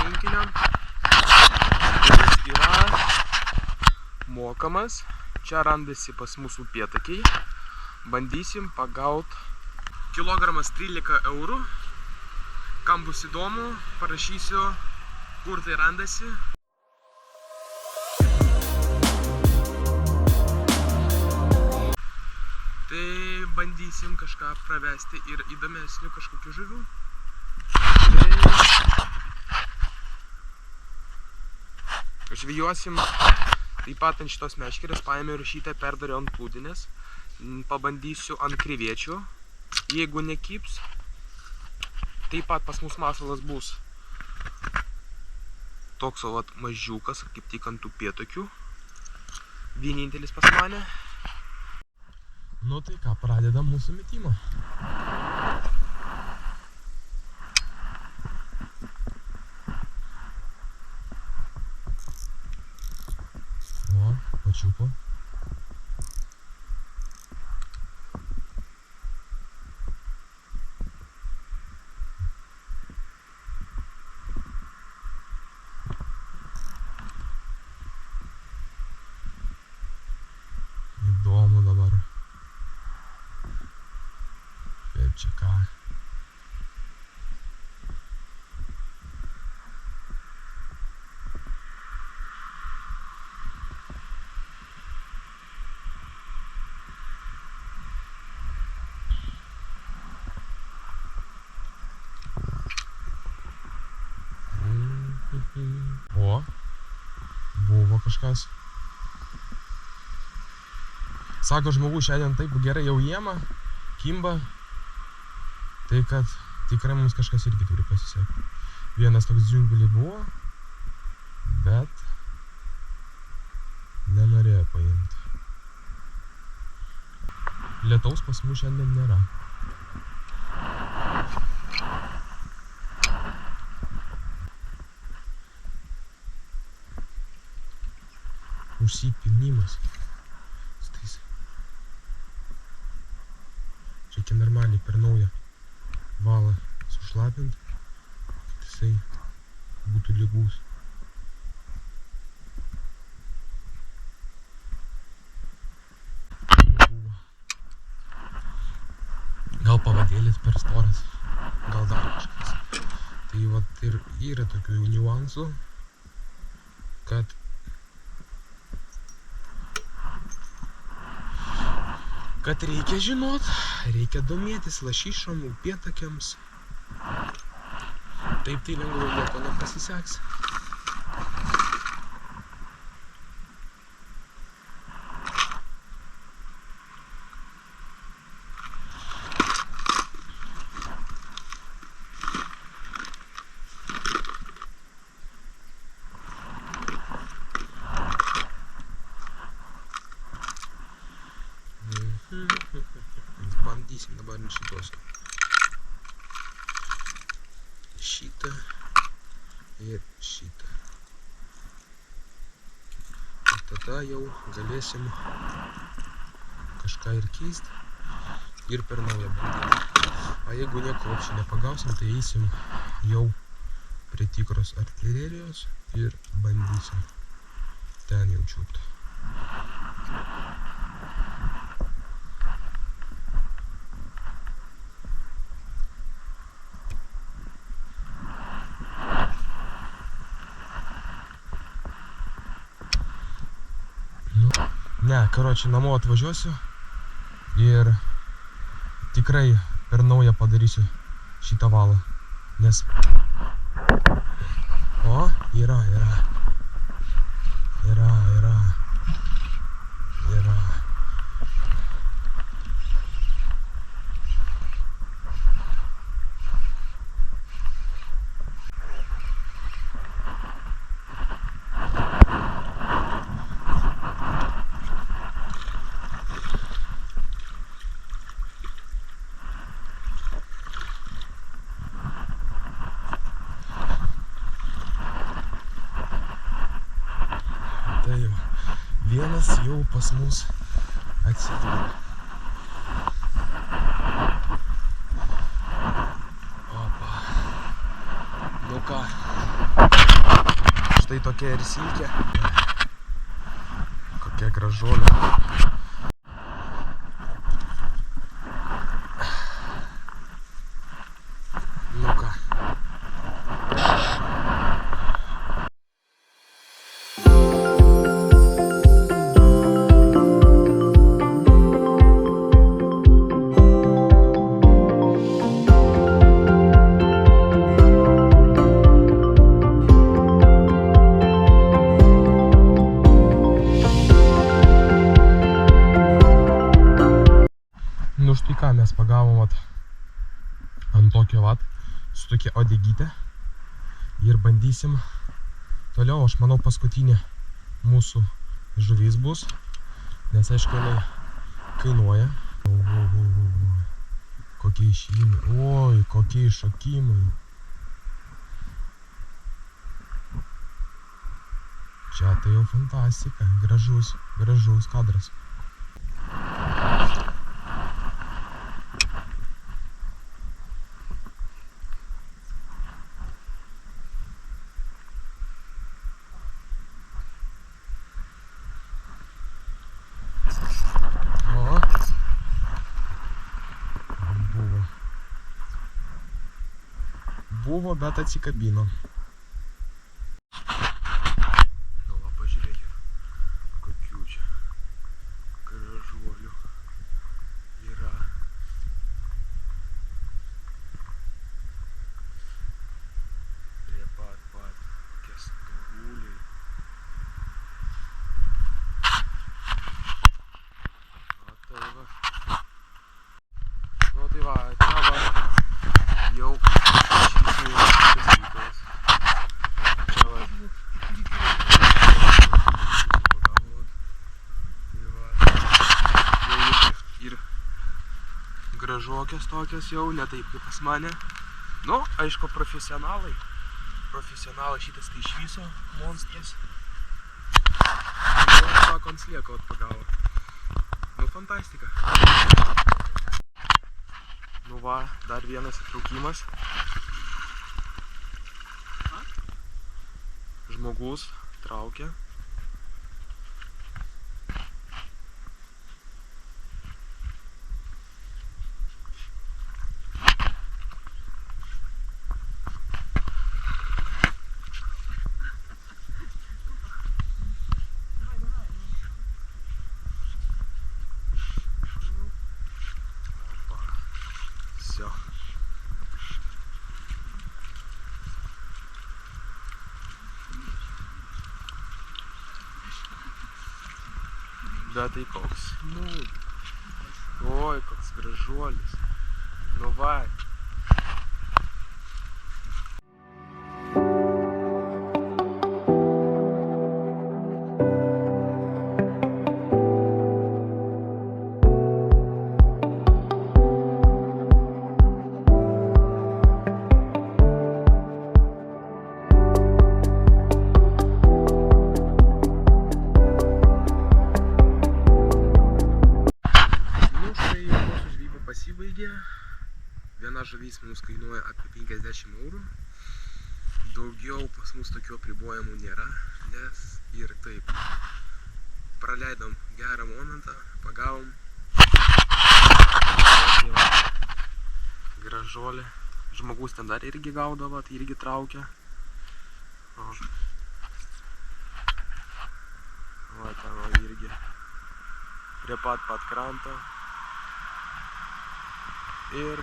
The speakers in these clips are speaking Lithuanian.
tvenkinio, kuris yra mokamas. Čia randasi pas mūsų upėtakiai. Bandysim pagauti kilogramas 13 eurų. Kam bus įdomu, parašysiu, kur tai randasi. Tai bandysim kažką pravesti ir įdomesnių kažkokių žuvių. Tai žvejosim taip pat ant šitos meškerės, paėmė rašytę, perdariau ant plūdinės. Pabandysiu ant kreviečių. Jeigu nekips, taip pat pas mus masalas bus toks vat mažiukas, kaip tik ant upėtakių. Vienintelis pas mane. Nu tai ką, pradedam mūsų metimą. O, pačiupo. Įdomu dabar. Kaip čia ką. O, buvo kažkas. Sako, žmogus šiandien taip gerai jau jėma, kimba, tai kad tikrai mums kažkas irgi turi pasisekti. Vienas toks džiungulį buvo, bet nenorėjo paimti. Lietaus pas mus šiandien nėra. Užsipinimas. Reikia normaliai per naują valą sušlapinti, kad jisai būtų lygus. Gal pavadėlis per storas, gal dar kažkas. Tai vat ir yra tokių niuansų, kad reikia žinot, reikia domėtis lašišom, upėtakiams. Taip tai lengvai nieko nepasiseks. Bandysim dabar šitos. Šitą ir šitą. Ir tada jau galėsim kažką ir keisti ir per naują bandyti. A jeigu nieko apšiai nepagausim, tai eisim jau prie tikros artilerijos ir bandysim ten jau čiupti. Ne, karoči, namo atvažiuosiu ir tikrai per naują padarysiu šitą valą, nes... O, yra. Vienas jau pas mus atsidūrė. Opa. Nu ką. štai tokia ir silkė. Kokia gražuolė. Nu ką. Nu štai ką, mes pagavom vat ant tokio vat, su tokia odegytė ir bandysim toliau, aš manau paskutinė mūsų žuvis bus, nes aišku jinai kainuoja. Kokie išėjimai, oi, kokie iššokimai. Čia tai jau fantastika, gražus kadras. Buvo, bet atsikabino. Nu va, pažiūrėkit, kokių čia gražuolių yra. Prie pat kokie storuliai. O tai va. Nu tai va, čia va jau ir gražuokės tokios jau, ne taip kaip pas mane. Nu, aišku, profesionalai šitas tai iš viso monstras. Ir sako, ant slieko pagavo. Nu, fantastika. Nu va, dar vienas įtraukimas. Žmogus traukia. Все. Да tai koks smūgis. Oi, koks gražuolis. Nu vai. Pasibaigė. Viena žuvis mums kainuoja apie 50 eurų. Daugiau pas mus tokių apribojimų nėra, nes ir taip praleidom gerą momentą, pagavom gražuolį. Žmogus ten dar irgi gaudavo, tai irgi traukia. Va ten irgi prie pat kranto. Ir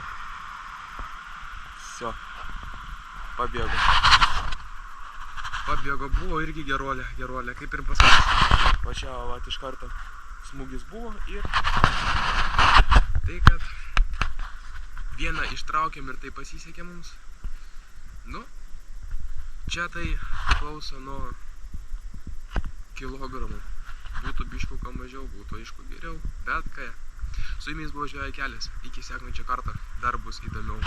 все, pabėgo. Buvo irgi geruolė, kaip ir pas mus. Va čia vat, iš karto smūgis buvo ir tai, kad vieną ištraukėm ir tai pasisekė mums. Nu, čia tai priklauso nuo kilogramų. Būtų biškų ką mažiau, būtų aišku geriau, bet ką. Su jumis buvo Žvejo Kelias. Iki sekančio karto. Dar bus įdomiau.